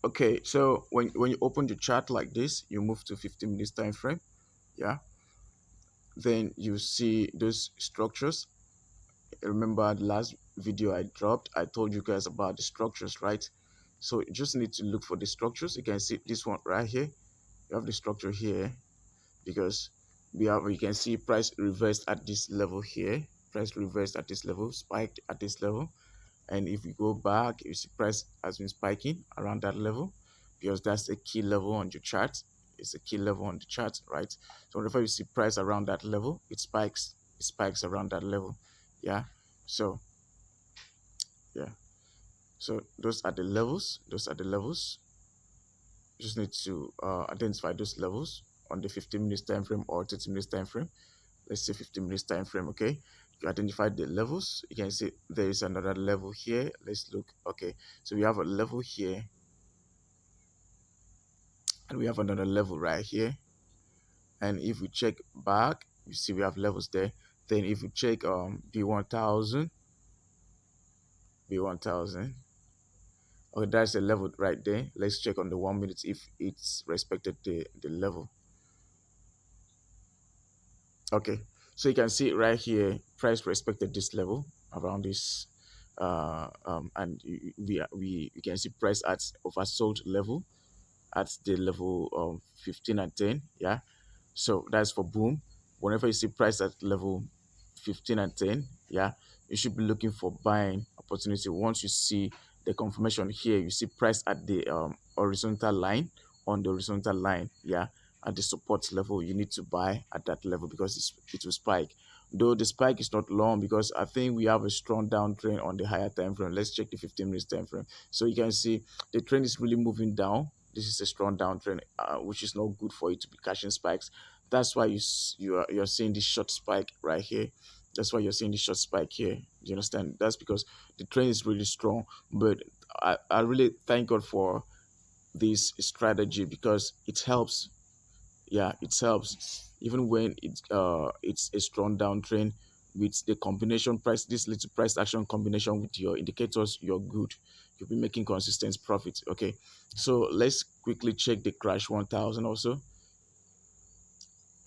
Okay, so when you open the chart like this, you move to 15 minutes time frame. Yeah, then you see those structures. Remember the last video I dropped, I told you guys about the structures, right? So you just need to look for the structures. You can see this one right here. You have the structure here because we can see price reversed at this level here, price reversed at this level, spiked at this level. And if we go back, you see price has been spiking around that level because that's a key level on your chart. It's a key level on the chart, right? So whenever you see price around that level, it spikes around that level. Yeah. So yeah. So those are the levels. Those are the levels. You just need to identify those levels on the 15 minutes time frame or 30 minutes time frame. Let's say 15 minutes time frame. Okay, you identify the levels. You can see there is another level here. Let's look. Okay, so we have a level here and we have another level right here. And if we check back, you see we have levels there. Then if we check b1000, b1000, okay, that's a level right there. Let's check on the 1 minute if it's respected the level. Okay, so you can see right here, price respected this level around this, and you can see price at oversold level at the level of 15 and 10. Yeah, so that's for boom. Whenever you see price at level 15 and 10, yeah, you should be looking for buying opportunity. Once you see the confirmation here, you see price at the horizontal line, on the horizontal line, yeah, at the support level, you need to buy at that level because it will spike. Though the spike is not long because I think we have a strong downtrend on the higher time frame. Let's check the 15 minutes time frame. So you can see the trend is really moving down. This is a strong downtrend, which is not good for you to be catching spikes. That's why you're seeing this short spike right here. That's why you're seeing this short spike here. Do you understand? That's because the trend is really strong. But I really thank God for this strategy because it helps. Yeah, it helps even when it's a strong downtrend with the combination price, this little price action combination with your indicators, you're good. You'll be making consistent profits. Okay, so let's quickly check the crash 1000 also.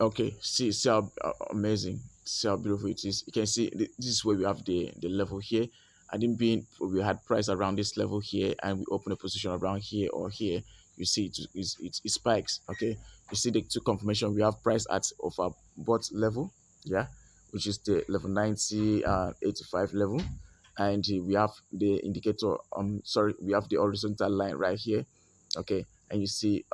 Okay, see how amazing, see how beautiful it is. You can see this is where we have the level here. I didn't being we had price around this level here and we open a position around here or here. You see it spikes. Okay, you see the two confirmation. We have price at of our bot level, yeah, which is the level 90 and 85 level, and we have the indicator. Sorry, we have the horizontal line right here. Okay, and you see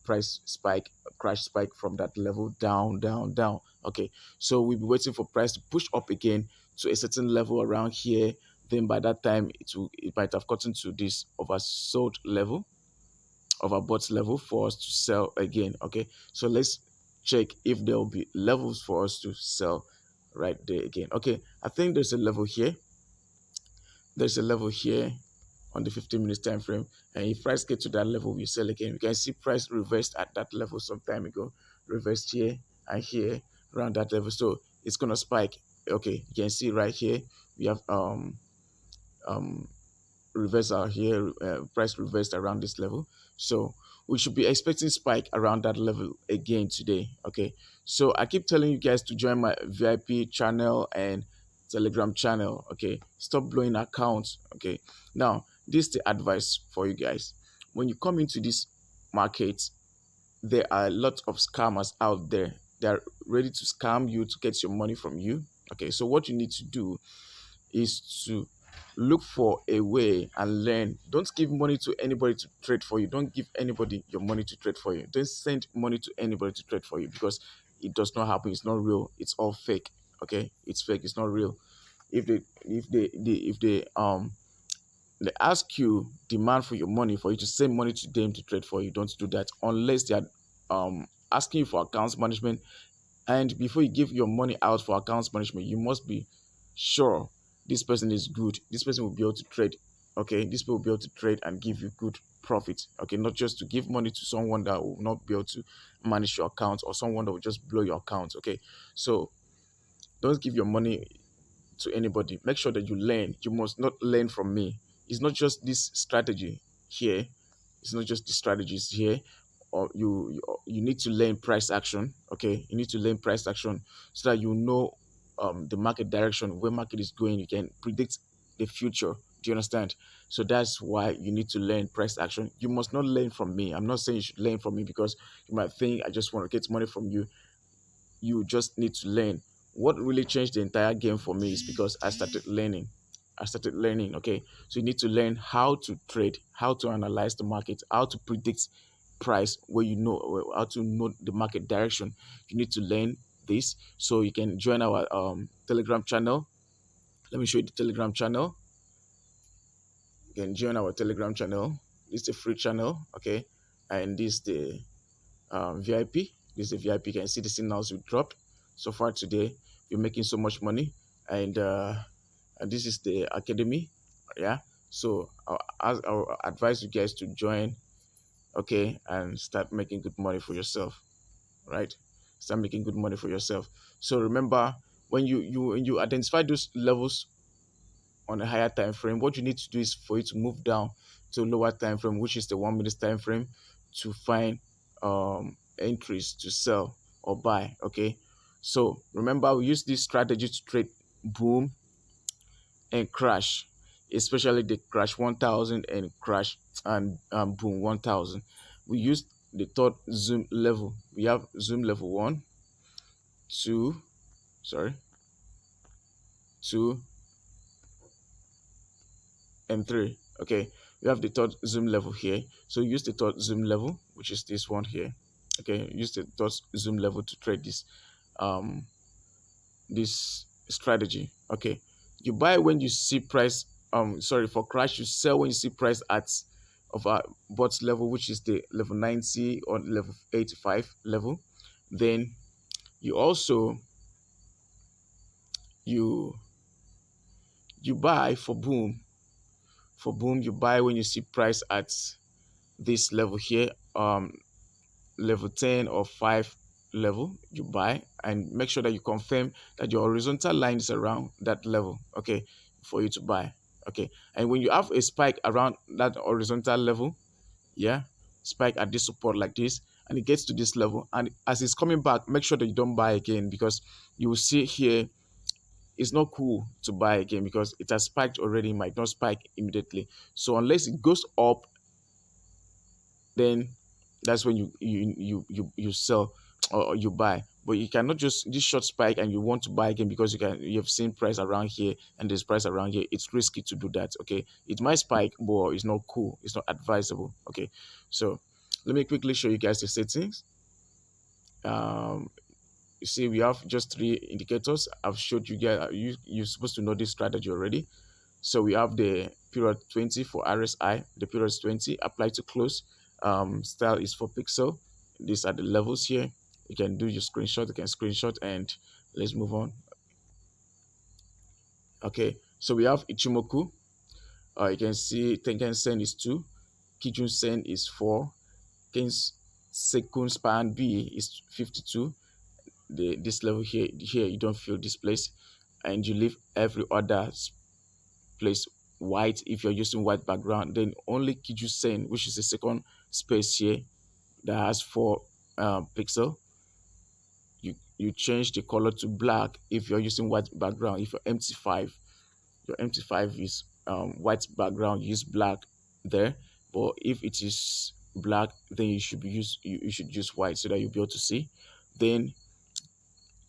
price spike, crash spike from that level down, down, down. Okay, so we'll be waiting for price to push up again to a certain level around here. Then by that time, it might have gotten to this oversold level, overbought level for us to sell again. Okay, so let's check if there will be levels for us to sell right there again. Okay, I think there's a level here. There's a level here on the 15 minutes time frame, and if price get to that level, we sell again. We can see price reversed at that level some time ago, reversed here and here around that level, so it's gonna spike. Okay, you can see right here we have um reversal here, price reversed around this level, so we should be expecting spike around that level again today. Okay, so I keep telling you guys to join my VIP channel and Telegram channel. Okay, stop blowing accounts. Okay, now this is the advice for you guys. When you come into this market, there are a lot of scammers out there. They're ready to scam you to get your money from you. Okay, so what you need to do is to look for a way and learn. Don't give money to anybody to trade for you. Don't give anybody your money to trade for you. Don't send money to anybody to trade for you because it does not happen. It's not real. It's all fake. Okay, it's fake. It's not real. If they ask you, demand for your money, for you to send money to them to trade for you, don't do that unless they are asking you for accounts management. And before you give your money out for accounts management, you must be sure this person is good. This person will be able to trade. Okay, this person will be able to trade and give you good profit. Okay, not just to give money to someone that will not be able to manage your account or someone that will just blow your account. Okay, so don't give your money to anybody. Make sure that you learn. You must not learn from me. It's not just this strategy here. It's not just the strategies here. Or you need to learn price action. Okay, you need to learn price action so that you know the market direction, where market is going. You can predict the future. Do you understand? So that's why you need to learn price action. You must not learn from me. I'm not saying you should learn from me because you might think I just want to get money from you. You just need to learn. What really changed the entire game for me is because I started learning. I started learning. Okay, so you need to learn how to trade, how to analyze the market, how to predict price, where you know how to know the market direction. You need to learn this so you can join our Telegram channel. Let me show you the Telegram channel. You can join our Telegram channel. It's a free channel. Okay, and this the VIP. This is the VIP. You can see the signals we dropped so far today. We're making so much money, and this is the academy. Yeah. So I'll advise you guys to join. Okay, and start making good money for yourself. Right. Start making good money for yourself. So remember, when you identify those levels on a higher time frame, what you need to do is for you to move down to a lower time frame, which is the 1 minute time frame, to find entries to sell or buy. Okay, so remember, we use this strategy to trade boom and crash, especially the crash 1000 and crash and boom 1000. We use the third zoom level. We have zoom level one, two, sorry, two, and 3. Okay, we have the third zoom level here. So use the third zoom level, which is this one here. Okay, use the third zoom level to trade um this strategy. Okay, you buy when you see price. Sorry, for crash, you sell when you see price at of our bot level, which is the level 90 or level 85 level. Then you also you you buy for boom. For boom, you buy when you see price at this level here, level 10 or 5 level. You buy and make sure that you confirm that your horizontal line is around that level. Okay, for you to buy. Okay, and when you have a spike around that horizontal level, yeah, spike at this support like this, and it gets to this level, and as it's coming back, make sure that you don't buy again, because you will see here it's not cool to buy again because it has spiked already. It might not spike immediately. So unless it goes up, then that's when you sell or you buy. But you cannot just this short spike and you want to buy again because you have seen price around here and there's price around here. It's risky to do that. Okay, it might spike, but it's not cool. It's not advisable. Okay, so let me quickly show you guys the settings. um you see, we have just 3 indicators. I've showed you guys. You're supposed to know this strategy already. So we have the period 20 for RSI. The period is 20. Apply to close. Style is for pixel. These are the levels here. You can do your screenshot. You can screenshot, and let's move on. Okay. So we have Ichimoku. You can see Tenkan Sen is 2. Kijun Sen is 4. Ken's second span B is 52. This level here you don't feel this place, and you leave every other place white. If you're using white background, then only Kiju Sen, which is the second space here that has 4 pixel, you change the color to black if you're using white background. If your MT5 is white background, use black there. But if it is black, then you should use white so that you'll be able to see. Then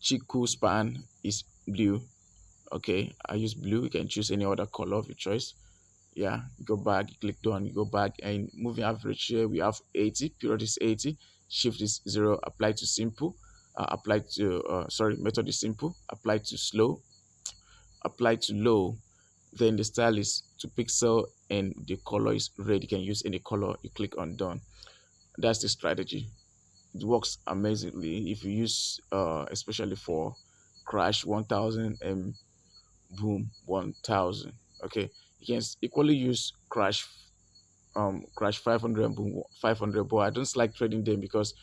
Chiku span is blue. Okay, I use blue. You can choose any other color of your choice. Yeah, go back, click done, go back, and moving average here we have 80. Period is 80. Shift is 0. Apply to simple. Apply to sorry, method is simple. Apply to slow. Apply to low. Then the style is to pixel, and the color is red. You can use any color. You click on done. That's the strategy. It works amazingly if you use especially for crash 1000 and boom 1000. Okay, you can equally use crash 500 and boom 500, but I don't like trading them because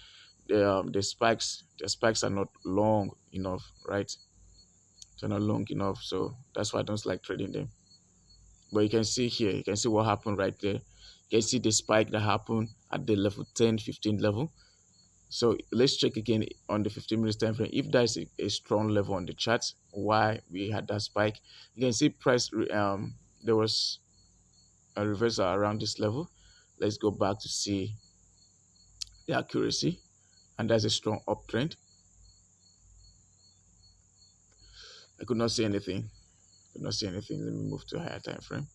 the spikes are not long enough, right? They're not long enough, so that's why I don't like trading them. But you can see here, you can see what happened right there. You can see the spike that happened at the level 10, 15 level. So let's check again on the 15 minutes time frame. If there's a strong level on the chart, why we had that spike, you can see there was a reversal around this level. Let's go back to see the accuracy, and there's a strong uptrend. I could not see anything. Could not see anything. Let me move to a higher time frame.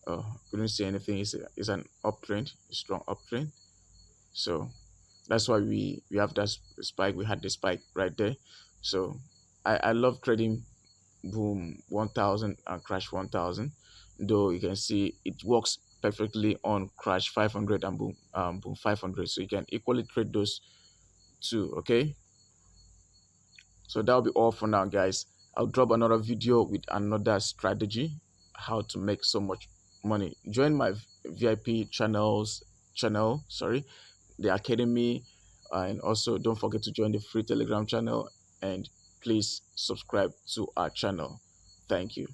Oh, couldn't see anything. It's an uptrend, a strong uptrend. So that's why we have that spike. We had the spike right there. So I love trading boom 1000 and crash 1000, though you can see it works perfectly on crash 500 and boom 500. So you can equally trade those two. Okay, so that'll be all for now, guys. I'll drop another video with another strategy, how to make so much money. Join my VIP channel, sorry, the academy, and also don't forget to join the free Telegram channel, and please subscribe to our channel. Thank you.